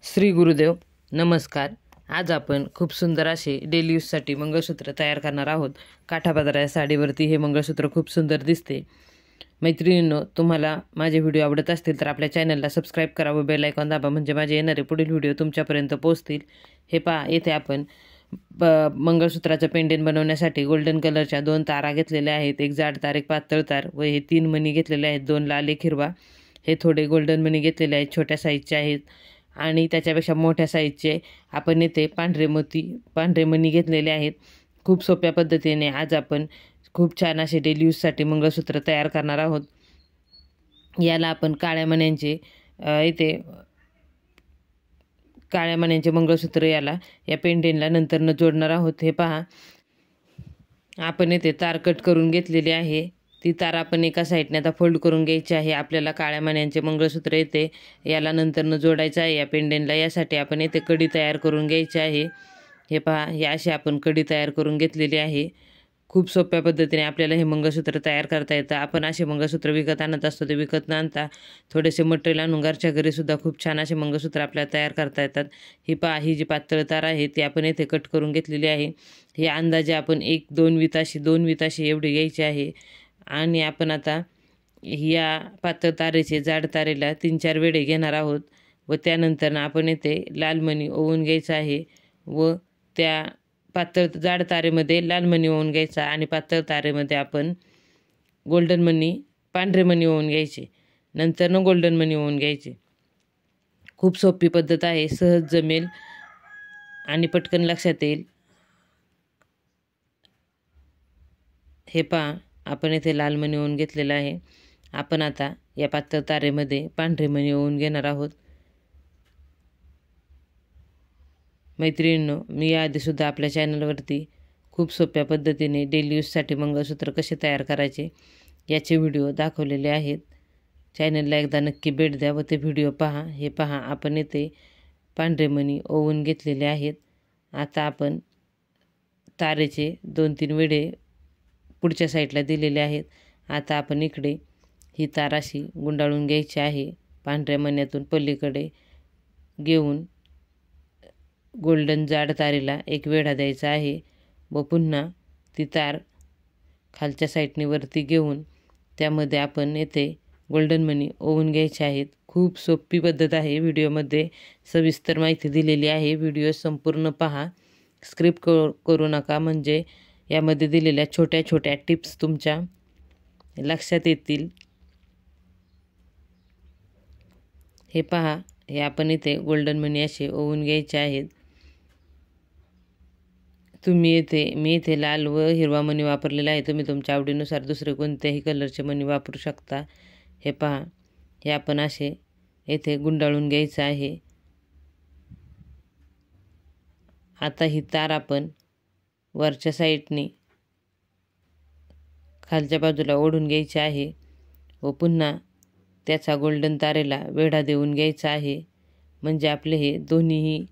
श्री गुरुदेव नमस्कार। आज आपण खूप सुंदर असे डेली यूजसाठी मंगळसूत्र तयार करणार आहोत। काठापदराच्या साडीवरती हे मंगळसूत्र खूप सुंदर दिसते। मैत्रिणींनो, तुम्हाला माझे व्हिडिओ आवडत असतील तर आपल्या चॅनलला सबस्क्राईब करा व बेल आयकॉन दाबा, म्हणजे माझे येणारे पुढील व्हिडिओ तुमच्यापर्यंत पोहोचतील। हे पहा, येथे आपण मंगळसूत्राचं पेंडेंट बनवण्यासाठी गोल्डन कलरच्या 2 तारा घेतलेल्या आहेत। एक जाड तार, एक पातळ तार व हे 3 मणी घेतलेले आहेत, 2 लाल एक हिरवा। हे थोडे गोल्डन मणी घेतलेले आहेत, छोट्या साईजचे आहेत आणि त्याच्यापेक्षा मोठ्या साईजचे आपण येथे पांढरे मणी घेतलेले आहेत। खूप सोप्या पद्धतीने आज आपण खूप छान असे डेली यूजसाठी मंगळसूत्र तयार करणार आहोत। याला आपण काळ्या मण्यांचे काळ्या मण्यांचे मंगळसूत्र या पेंडेंटला नंतरनं जोडणार आहोत। हे पहा, आपण येथे तार कट करून घेतलेली आहे। ती तार आपण एका साईडने आता फोल्ड करून घ्यायची आहे। आपल्याला काळ्या मण्यांचे मंगळसूत्र येते याला नंतरनं जोडायचं आहे या पेंडेंटला। यासाठी आपण येथे कडी तयार करून घ्यायची आहे। हे पहा, हे अशी आपण कडी तयार करून घेतलेली आहे। खूप सोप्या पद्धतीने आपल्याला हे मंगळसूत्र तयार करता येतं। आपण असे मंगळसूत्र विकत आणत असतो, ते विकत न आणता थोडेसे मटेरियल आणून घरच्या घरी सुद्धा खूप छान असे मंगळसूत्र आपल्याला तयार करता येतात। ही पहा, ही जी पातळ तार आहे ती आपण येथे कट करून घेतलेली आहे। हे अंदाजे आपण 1-2 विताशी एवढी घ्यायची आहे आणि आपण आता या पातळ तारेचे जाड तारेला 3-4 वेढे घेणार आहोत व त्यानंतर आपण येथे लाल मणी ओवून घ्यायचा आहे व त्या पातळ जाड तारेमध्ये लाल मणी ओवून घ्यायचा आणि पातळ तारेमध्ये आपण पांढरे मणी ओवून घ्यायचे, नंतरनं गोल्डन मणी ओवून घ्यायचे। खूप सोपी पद्धत आहे, सहज जमेल आणि पटकन लक्षात येईल। हे पहा, आपण येथे लाल मणी ओवून घेतलेला आहे। आपण आता या पातळ तारेमध्ये पांढरे मणी ओवून घेणार आहोत। मैत्रिणींनो, मी याआधीसुद्धा आपल्या चॅनलवरती खूप सोप्या पद्धतीने डेली यूजसाठी मंगळसूत्र कसे तयार करायचे याचे व्हिडिओ दाखवलेले आहेत। चॅनलला एकदा नक्की भेट द्या व ते व्हिडिओ पहा। हे पहा, आपण येथे पांढरे मणी ओवून घेतलेले आहेत। आता आपण तारेचे 2-3 वेढे पुढच्या साईडला दिलेले आहेत। आता आपण इकडे ही तार अशी गुंडाळून घ्यायची आहे, पांढऱ्या मण्यातून पलीकडे घेऊन गोल्डन जाड तारेला एक वेढा द्यायचा आहे व पुन्हा ती तार खालच्या साईडने वरती घेऊन त्यामध्ये आपण येथे गोल्डन मणी ओवून घ्यायचे आहेत। खूप सोपी पद्धत आहे, व्हिडिओमध्ये सविस्तर माहिती दिलेली आहे। व्हिडिओ संपूर्ण पहा, स्क्रिप्ट करू नका, म्हणजे यामध्ये दिलेल्या छोट्या छोट्या टिप्स तुमच्या लक्षात येतील। हे पहा, हे आपण इथे गोल्डन मणी असे ओवून घ्यायचे आहेत। मी इथे लाल व हिरवा मणी वापरलेला आहे, तुम्ही तुमच्या आवडीनुसार दुसरे कोणत्याही कलरचे मणी वापरू शकता। हे पहा, हे आपण असे येथे गुंडाळून घ्यायचं आहे। आता ही तार आपण वरच्या साईडने खालच्या बाजूला ओढून घ्यायची आहे व पुन्हा त्याचा गोल्डन तारेला वेढा देऊन घ्यायचा आहे, म्हणजे आपले हे दोन्हीही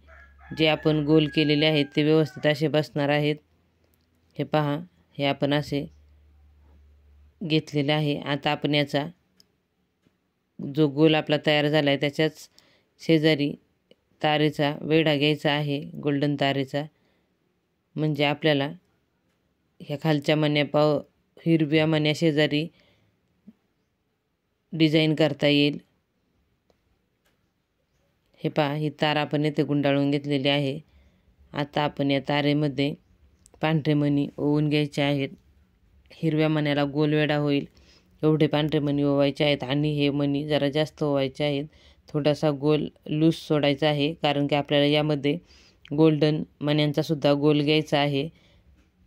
जे आपण गोल केलेले आहेत ते व्यवस्थित असे बसणार आहेत। हे पहा, हे आपण असे घेतलेले आहे। आता आपण याचा जो गोल आपला तयार झाला आहे त्याच्याच शेजारी तारेचा वेढा घ्यायचा आहे, गोल्डन तारेचा, म्हणजे आपल्याला ह्या खालच्या हिरव्या मण्या शेजारी डिझाईन करता येईल। हे पहा, ही तार आपण येथे गुंडाळून घेतलेली आहे। आता आपण या तारेमध्ये पांढरे मणी ओवून घ्यायचे आहेत। हिरव्या मण्याला गोल वेढा होईल एवढे पांढरे मणी ओवायचे आहेत आणि हे मणी जरा जास्त ओवायचे आहेत। थोडासा गोल लूज सोडायचा आहे, कारण की आपल्याला यामध्ये गोल्डन मण्यांचा सुद्धा गोल घ्यायचा आहे।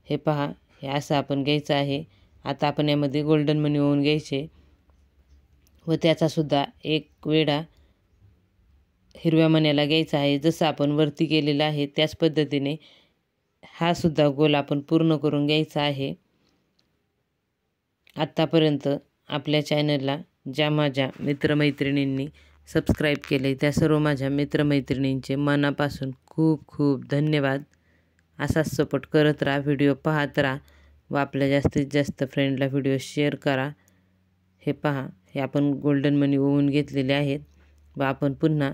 हे पहा, हे असं आपण घ्यायचं आहे। आता आपण यामध्ये गोल्डन मणी ओवून घ्यायचे व त्याचासुद्धा एक वेढा हिरव्या मण्याला घ्यायचा आहे। जसं आपण वरती केलेलं आहे त्याच पद्धतीने हा सुद्धा गोल आपण पूर्ण करून घ्यायचा आहे। आत्तापर्यंत आपल्या चॅनलला ज्या माझ्या मित्रमैत्रिणींनी सबस्क्राईब केले त्या सर्व माझ्या मित्रमैत्रिणींचे मनापासून खूप खूप धन्यवाद। असाच सपोर्ट करत राहा, व्हिडिओ पाहत राहा व आपल्या जास्तीत जास्त फ्रेंडला व्हिडिओ शेअर करा। हे पहा, हे आपण गोल्डन मणी ओवून घेतलेले आहेत व आपण पुन्हा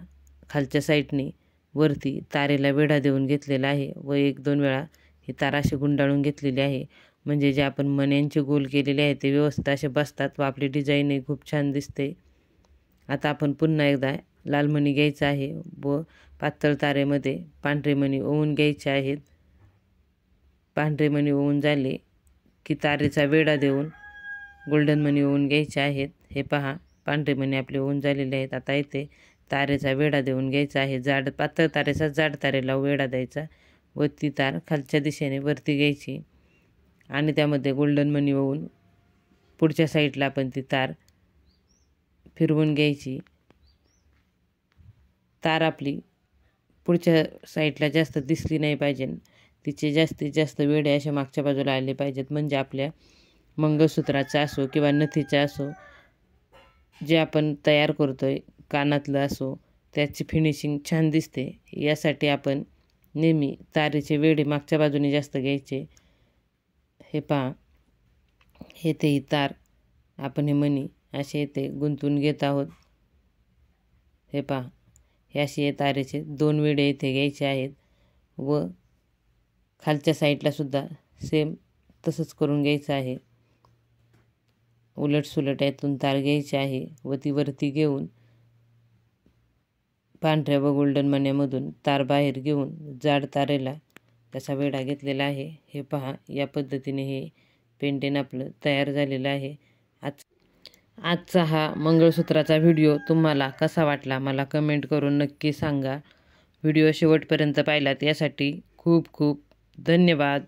खालच्या साईडने वरती तारेला वेढा देऊन घेतलेला आहे व 1-2 वेळा ही तार अशी गुंडाळून घेतलेली आहे, म्हणजे जे आपण मण्यांचे गोल केलेले आहे ते व्यवस्थित असे बसतात व आपली डिझाईनही खूप छान दिसते. आता आपण पुन्हा एकदा लाल मणी घ्यायचा आहे व पातळ तारेमध्ये पांढरे मणी ओवून घ्यायचे आहेत. पांढरे मणी ओवून झाले की तारेचा वेढा देऊन गोल्डन मणी ओवून घ्यायचे आहेत. हे पहा, पांढरे मणी आपले ओवून झालेले आहेत. आता इथे तारेचा वेढा देऊन घ्यायचा आहे. पातळ तारेचा जाड तारेला वेढा द्यायचा व ती तार खालच्या दिशेने वरती घ्यायची आणि त्यामध्ये गोल्डन मणी ओवून पुढच्या साईडला आपण ती तार फिरवून घ्यायची. तार आपली पुढच्या साईडला जास्त दिसली नाही पाहिजे, तिचे जास्तीत जास्त वेढे अशा मागच्या बाजूला आले पाहिजेत, म्हणजे आपल्या मंगळसूत्राचा असो किंवा नथीचा असो, जे आपण तयार करतोय कानातलं असो, त्याची फिनिशिंग छान दिसते. यासाठी आपण नेहमी तारेचे वेढे मागच्या बाजूने जास्त घ्यायचे. हे पहा, येथे ही तार आपण हे मणी असे येथे गुंतवून घेत आहोत. हे पहा, हे असे तारेचे 2 वेढे इथे घ्यायचे आहेत व खालच्या साईडला सुद्धा सेम तसंच करून घ्यायचं आहे. उलट सुलट यातून तार घ्यायची आहे व ती वरती घेऊन पांढऱ्या व गोल्डन मण्यामधून तार बाहेर घेऊन जाड तारेला त्याचा वेढा घेतलेला आहे. हे पहा, या पद्धतीने हे पेंडेंट आपलं तयार झालेलं आहे. आजचा हा मंगळसूत्राचा व्हिडिओ तुम्हाला कसा वाटला मला कमेंट करून नक्की सांगा. व्हिडिओ शेवटपर्यंत पाहिलात यासाठी खूप खूप धन्यवाद.